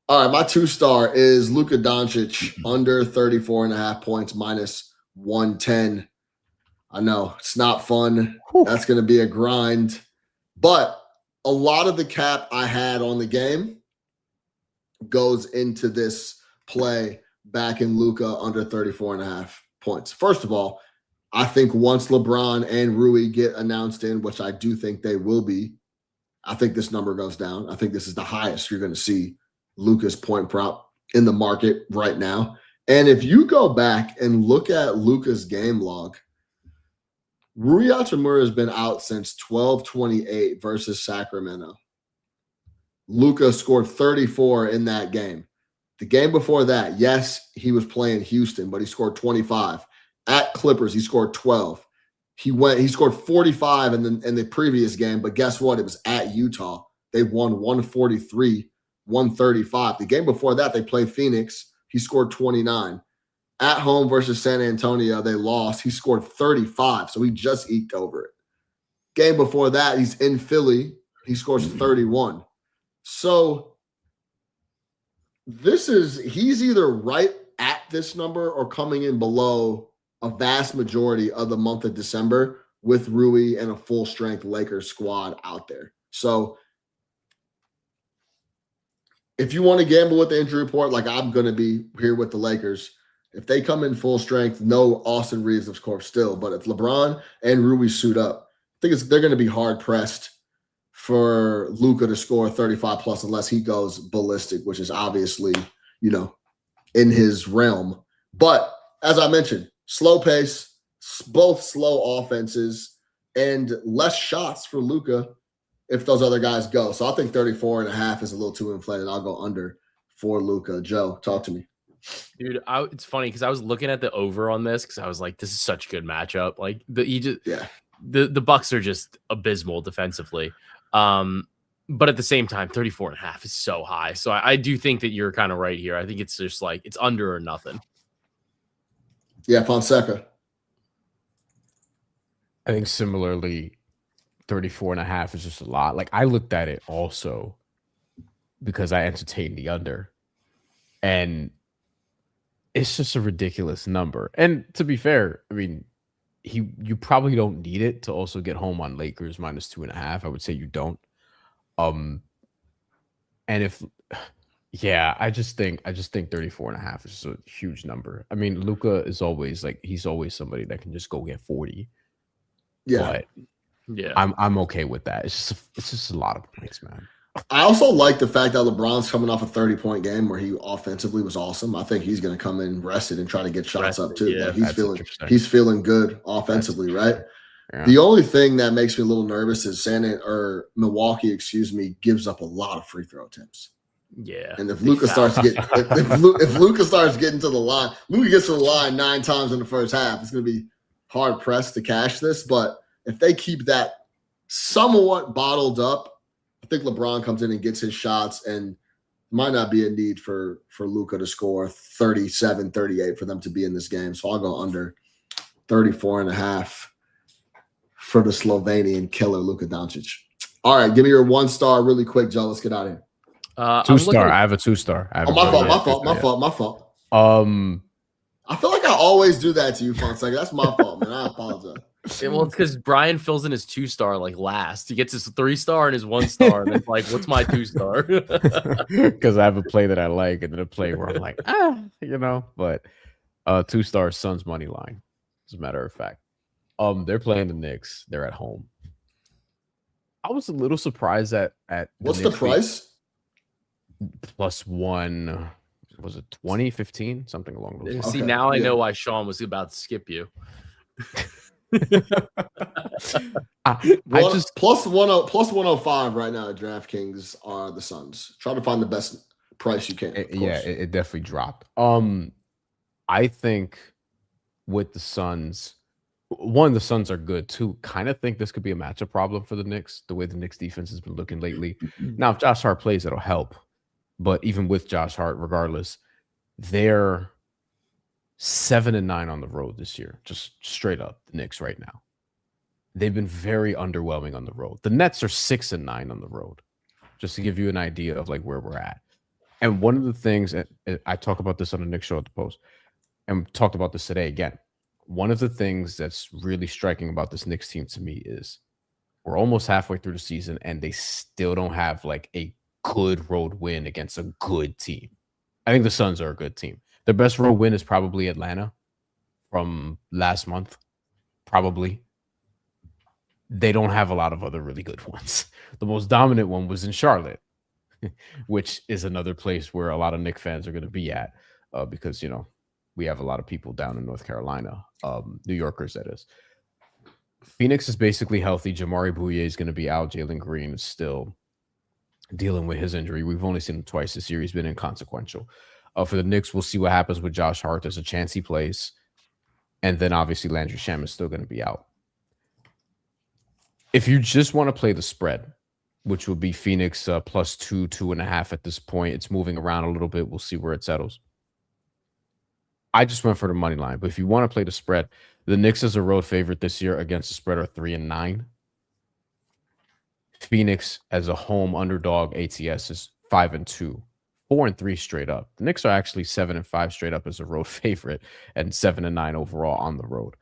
All right, my 2-star is Luka Doncic under 34.5 points, minus 110. I know it's not fun. That's going to be a grind, but a lot of the cap I had on the game goes into this play back in Luka under 34.5 points. First of all, I think once LeBron and Rui get announced in, which I do think they will be, I think this number goes down. I think this is the highest you're going to see Luka's point prop in the market right now. And if you go back and look at Luka's game log, Rui Hachimura has been out since 12/28 versus Sacramento. Luka scored 34 in that game. The game before that, yes, he was playing Houston, but he scored 25. At Clippers, he scored 12. He scored 45 in the previous game, but guess what? It was at Utah. They won 143-135. The game before that, they played Phoenix. He scored 29. At home versus San Antonio, they lost. He scored 35, so he just eked over it. Game before that, he's in Philly. He scores 31. So he's either right at this number or coming in below a vast majority of the month of December with Rui and a full-strength Lakers squad out there. So if you want to gamble with the injury report, like I'm going to be here with the Lakers, if they come in full strength, no Austin Reeves, of course, still. But if LeBron and Rui suit up, I think they're going to be hard-pressed for Luka to score 35+ unless he goes ballistic, which is obviously, in his realm. But as I mentioned, slow pace, both slow offenses, and less shots for Luka if those other guys go. So I think 34.5 is a little too inflated. I'll go under for Luka. Joe, talk to me. Dude, it's funny because I was looking at the over on this because I was like, this is such a good matchup. Like the Bucks are just abysmal defensively. But at the same time, 34.5 is so high. So I do think that you're kind of right here. I think it's just like it's under or nothing. Yeah, Fonseca. I think similarly, 34.5 is just a lot. Like I looked at it also because I entertained the under, and it's just a ridiculous number. And to be fair, I mean, you probably don't need it to also get home on Lakers -2.5. I would say you don't. And if yeah, I just think 34.5 is a huge number. I mean, Luka is always like he's always somebody that can just go get 40. Yeah. But Yeah. I'm okay with that. It's just a lot of points, man. I also like the fact that LeBron's coming off a 30-point game where he offensively was awesome. I think he's going to come in rested and try to get shots up too. Yeah, like he's feeling good offensively, right? Yeah. The only thing that makes me a little nervous is Milwaukee, gives up a lot of free throw attempts. Yeah. And if Luka starts getting if Luka starts getting to the line, Luka gets to the line 9 times in the first half, it's going to be hard pressed to cash this. But if they keep that somewhat bottled up, I think LeBron comes in and gets his shots, and might not be a need for Luka to score 37, 38 for them to be in this game. So I'll go under 34.5 for the Slovenian killer, Luka Doncic. All right, give me your 1-star really quick, Joe. Let's get out of here. 2-star. I have a 2-star. My fault. I feel like I always do that to you, Fonseca. That's my fault, man. I apologize. Yeah, well, it's because Brian fills in his 2-star like last. He gets his 3-star and his 1-star, and it's like, what's my 2-star? Because I have a play that I like, and then a play where I'm like, But 2-star Suns money line, as a matter of fact. They're playing the Knicks. They're at home. I was a little surprised at what's the price? +1. Was it 20, 15? Something along those lines. See, now I know why Sean was about to skip you. Plus 105 right now at DraftKings are the Suns. Try to find the best price you can. It definitely dropped. I think with the Suns, the Suns are good too. Kind of think this could be a matchup problem for the Knicks, the way the Knicks defense has been looking lately. Now, if Josh Hart plays, it'll help. But even with Josh Hart, regardless, they're 7-9 on the road this year. Just straight up, the Knicks right now. They've been very underwhelming on the road. The Nets are 6-9 on the road, just to give you an idea of like where we're at. And one of the things, and I talk about this on the Knicks show at the Post, and talked about this today again. One of the things that's really striking about this Knicks team to me is we're almost halfway through the season, and they still don't have like a good road win against a good team. I think the Suns are a good team. Their best road win is probably Atlanta from last month, probably. They don't have a lot of other really good ones. The most dominant one was in Charlotte, which is another place where a lot of Knicks fans are going to be at because, we have a lot of people down in North Carolina, New Yorkers, that is. Phoenix is basically healthy. Jamari Bouye is going to be out. Jalen Green is still dealing with his injury. We've only seen him twice this year. He's been inconsequential. For the Knicks, we'll see what happens with Josh Hart. There's a chance he plays. And then obviously Landry Shamet is still going to be out. If you just want to play the spread, which will be Phoenix +2, 2.5 at this point, it's moving around a little bit. We'll see where it settles. I just went for the money line. But if you want to play the spread, the Knicks as a road favorite this year against the spread are 3-9. Phoenix as a home underdog ATS is 5-2, 4-3 straight up. The Knicks are actually 7-5 straight up as a road favorite and 7-9 overall on the road.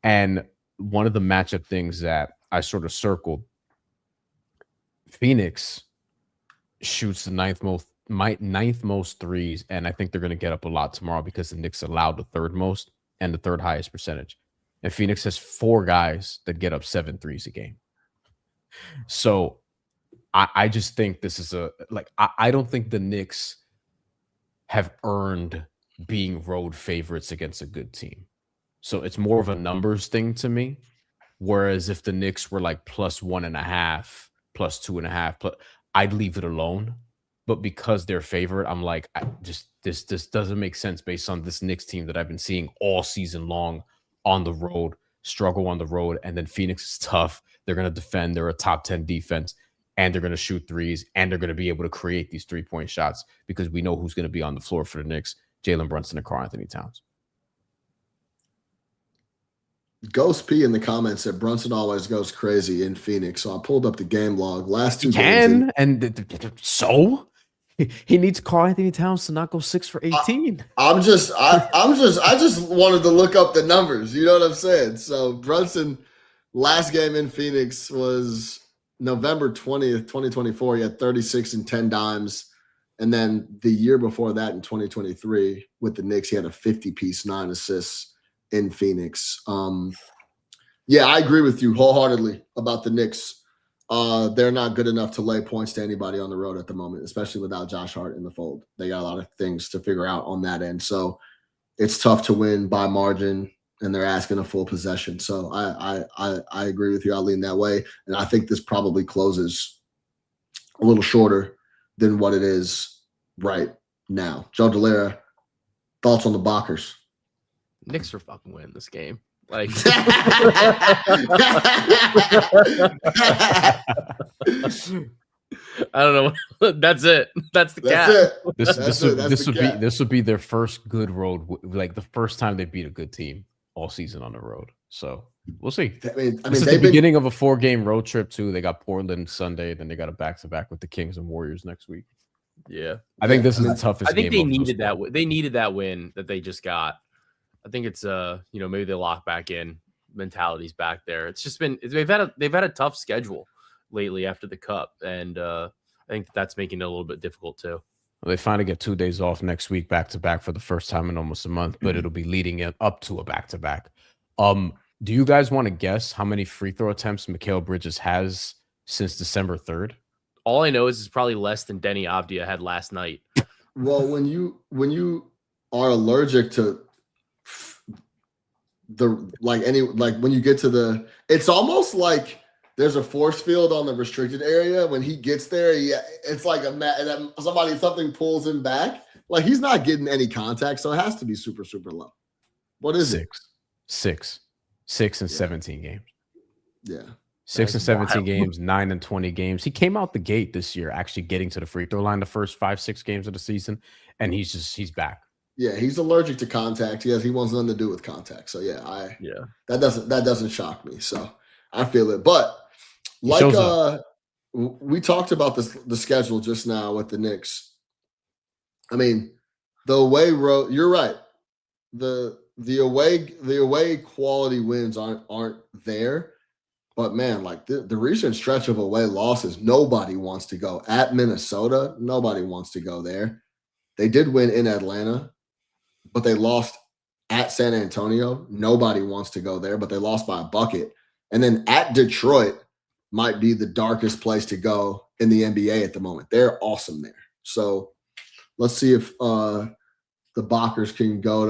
And one of the matchup things that I sort of circled, Phoenix shoots the ninth most threes, and I think they're going to get up a lot tomorrow because the Knicks allowed the third most and the third highest percentage. And Phoenix has 4 guys that get up 7 threes a game. So I just think this is I don't think the Knicks have earned being road favorites against a good team. So it's more of a numbers thing to me. Whereas if the Knicks were like +1.5, +2.5, I'd leave it alone. But because they're favorite, I'm like, this doesn't make sense based on this Knicks team that I've been seeing all season long on the road, struggle on the road, and then Phoenix is tough. They're going to defend. They're a top 10 defense. and they're going to shoot threes, and they're going to be able to create these 3-point shots because we know who's going to be on the floor for the Knicks: Jalen Brunson and Karl Anthony Towns. Ghost P in the comments said Brunson always goes crazy in Phoenix. So I pulled up the game log. Last 2 He games. and so he needs Karl Anthony Towns to not go 6 for 18. I just wanted to look up the numbers. You know what I'm saying? So Brunson, last game in Phoenix was November 20th, 2024. He had 36 and 10 dimes. And then the year before that, in 2023, with the Knicks, he had a 50-piece, 9 assists in Phoenix. Yeah, I agree with you wholeheartedly about the Knicks. They're not good enough to lay points to anybody on the road at the moment, especially without Josh Hart in the fold. They got a lot of things to figure out on that end. So it's tough to win by margin, and they're asking a full possession. So I agree with you. I'll lean that way. And I think this probably closes a little shorter than what it is right now. Joe Dellera, thoughts on the Bockers? Knicks are fucking winning this game. Like, I don't know. That's it. That's the cap. This would be their first good road, like the first time they beat a good team all season on the road. So we'll see. I mean, this is the beginning of a 4-game road trip too. They got Portland Sunday, then they got a back-to-back with the Kings and Warriors next week. Yeah, I think this is the toughest. I think they needed that. They needed that win that they just got. I think it's maybe they lock back in. Mentality's back there. It's just been they've had a tough schedule lately after the Cup, and I think that's making it a little bit difficult too. Well, they finally get 2 days off next week, back to back for the first time in almost a month, but it'll be leading it up to a back to back. Do you guys want to guess how many free throw attempts Mikal Bridges has since December 3rd? All I know is it's probably less than Denny Avdia had last night. Well, when you are allergic to when you get to the, it's almost like there's a force field on the restricted area. When he gets there, it's like something pulls him back. Like he's not getting any contact, so it has to be super, super low. What is it? 6 and 17 games. Yeah. 6 and 17 games, 9 and 20 games. He came out the gate this year actually getting to the free throw line the first 5-6 games of the season, and he's back. Yeah, he's allergic to contact. Yes, he wants nothing to do with contact. So that doesn't shock me. So I feel it. But like we talked about the schedule just now with the Knicks. I mean, the away road. You're right. The away quality wins aren't there. But man, like the recent stretch of away losses, nobody wants to go at Minnesota. Nobody wants to go there. They did win in Atlanta, but they lost at San Antonio. Nobody wants to go there, but they lost by a bucket. And then at Detroit might be the darkest place to go in the NBA at the moment. They're awesome there. So let's see if the Bockers can go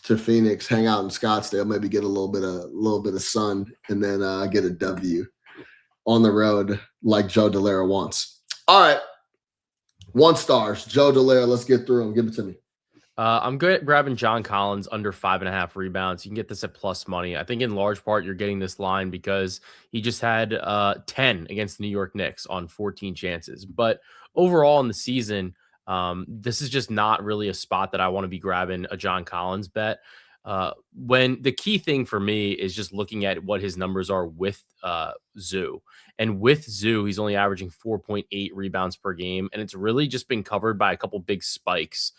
to Phoenix, hang out in Scottsdale, maybe get a little bit of sun, and then get a W on the road like Joe Dellera wants. All right. 1 stars. Joe Dellera, let's get through them. Give it to me. I'm good at grabbing John Collins under 5.5 rebounds. You can get this at plus money. I think in large part you're getting this line because he just had 10 against the New York Knicks on 14 chances. But overall in the season, this is just not really a spot that I want to be grabbing a John Collins bet. When the key thing for me is just looking at what his numbers are with Zoo. And with Zoo, he's only averaging 4.8 rebounds per game. And it's really just been covered by a couple big spikes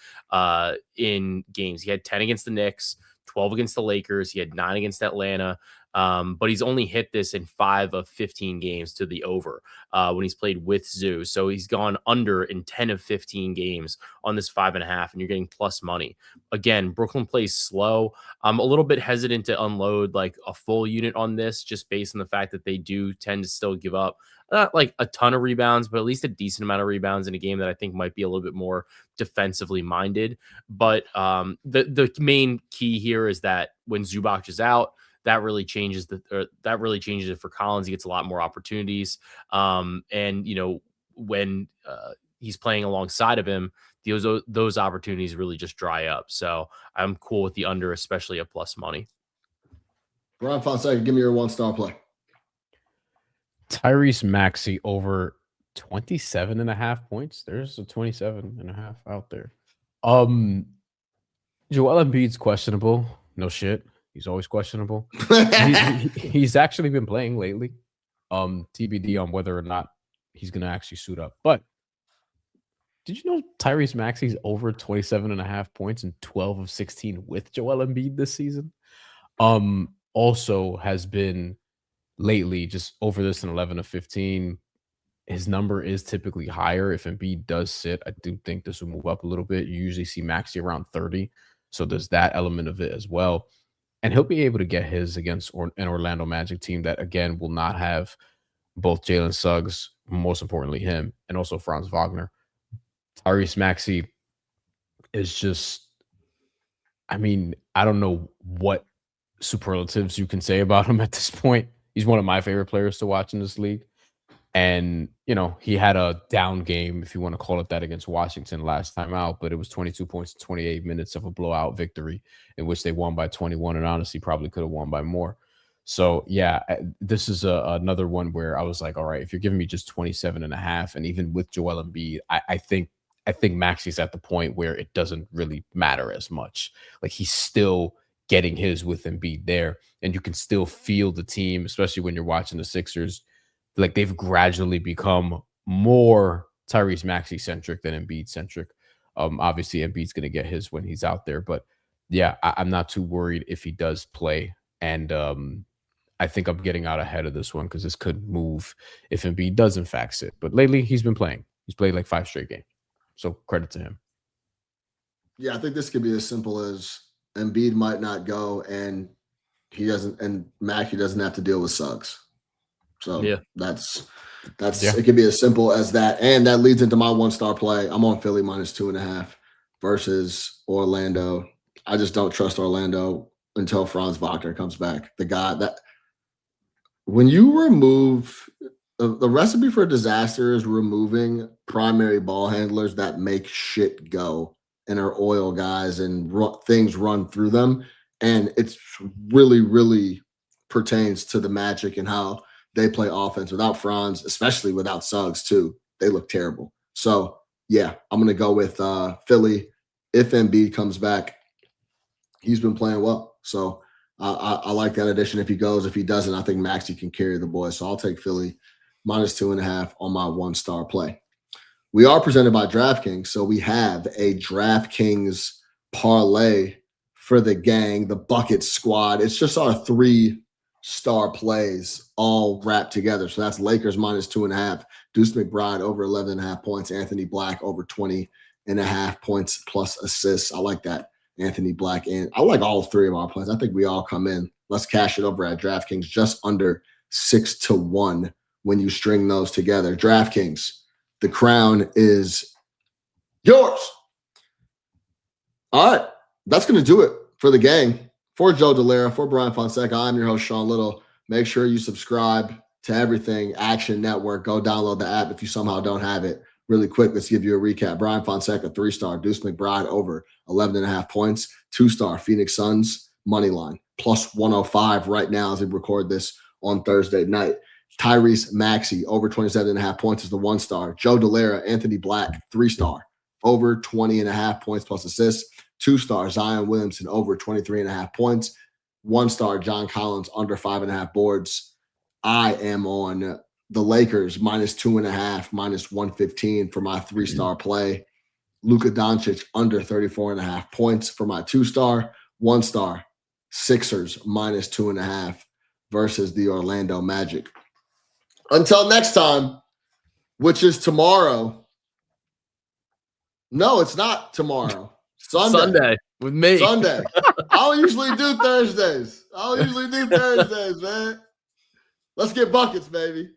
in games. He had 10 against the Knicks, 12 against the Lakers. He had 9 against Atlanta. But he's only hit this in 5 of 15 games to the over when he's played with Zoo. So he's gone under in 10 of 15 games on this 5.5, and you're getting plus money. Again, Brooklyn plays slow. I'm a little bit hesitant to unload like a full unit on this just based on the fact that they do tend to still give up not like a ton of rebounds, but at least a decent amount of rebounds in a game that I think might be a little bit more defensively minded. But the main key here is that when Zubac is out, that really changes it for Collins. He gets a lot more opportunities. And when he's playing alongside of him, those opportunities really just dry up. So I'm cool with the under, especially at plus money. Bryan Fonseca, give me your 1-star play. Tyrese Maxey over 27.5 points. There's a 27.5 out there. Joel Embiid's questionable. No shit. He's always questionable. He's actually been playing lately. TBD on whether or not he's going to actually suit up. But did you know Tyrese Maxey's over 27.5 points in 12 of 16 with Joel Embiid this season? Also has been lately just over this in 11 of 15. His number is typically higher. If Embiid does sit, I do think this will move up a little bit. You usually see Maxey around 30. So there's that element of it as well. And he'll be able to get his against an Orlando Magic team that, again, will not have both Jalen Suggs, most importantly him, and also Franz Wagner. Tyrese Maxey is just, I mean, I don't know what superlatives you can say about him at this point. He's one of my favorite players to watch in this league. And, you know, he had a down game, if you want to call it that, against Washington last time out, but it was 22 points, 28 minutes of a blowout victory in which they won by 21 and honestly probably could have won by more. So, yeah, this is another one where I was like, all right, if you're giving me just 27.5, and even with Joel Embiid, I think Maxey's at the point where it doesn't really matter as much. Like, he's still getting his with Embiid there, and you can still feel the team, especially when you're watching the Sixers. Like, they've gradually become more Tyrese Maxey centric than Embiid centric. Obviously, Embiid's going to get his when he's out there, but yeah, I'm not too worried if he does play. And I think I'm getting out ahead of this one because this could move if Embiid does in fact sit. But lately, he's been playing. He's played like 5 straight games, so credit to him. Yeah, I think this could be as simple as Embiid might not go, and he doesn't, and Maxey doesn't have to deal with Suggs. So yeah, that's it could be as simple as that. And that leads into my 1-star play. I'm on Philly -2.5 versus Orlando. I just don't trust Orlando until Franz Wagner comes back. The guy that when you remove the recipe for disaster is removing primary ball handlers that make shit go and are oil guys and things run through them. And it's really, really pertains to the Magic and how they play offense without Franz, especially without Suggs too. They look terrible. So yeah, I'm going to go with Philly. If Embiid comes back, he's been playing well. So I like that addition if he goes. If he doesn't, I think Maxey can carry the boys. So I'll take Philly -2.5 on my 1-star play. We are presented by DraftKings. So we have a DraftKings parlay for the gang, the Bucket Squad. It's just our 3-star plays all wrapped together. So that's Lakers -2.5, Deuce McBride over 11.5 points, Anthony Black over 20.5 points plus assists. I like that, Anthony Black. And I like all 3 of our plays. I think we all come in. Let's cash it over at DraftKings, just under 6-1 when you string those together. DraftKings, the crown is yours. All right, that's going to do it for the gang. For Joe Dellera, for Bryan Fonseca, I'm your host, Sean Little. Make sure you subscribe to everything Action Network. Go download the app if you somehow don't have it. Really quick, let's give you a recap. Bryan Fonseca, 3-star. Deuce McBride over 11.5 points. 2-star. Phoenix Suns, money line, +105 right now as we record this on Thursday night. Tyrese Maxey, over 27.5 points is the 1-star. Joe Dellera, Anthony Black, 3-star. Over 20.5 points plus assists. 2-star Zion Williamson over 23.5 points. 1-star John Collins under 5.5 boards. I am on the Lakers -2.5, -115 for my 3-star play. Luka Doncic under 34.5 points for my 2-star. 1-star Sixers -2.5 versus the Orlando Magic. Until next time, which is tomorrow. No, it's not tomorrow. Sunday with me. Sunday. I don't usually do Thursdays, man. Let's get buckets, baby.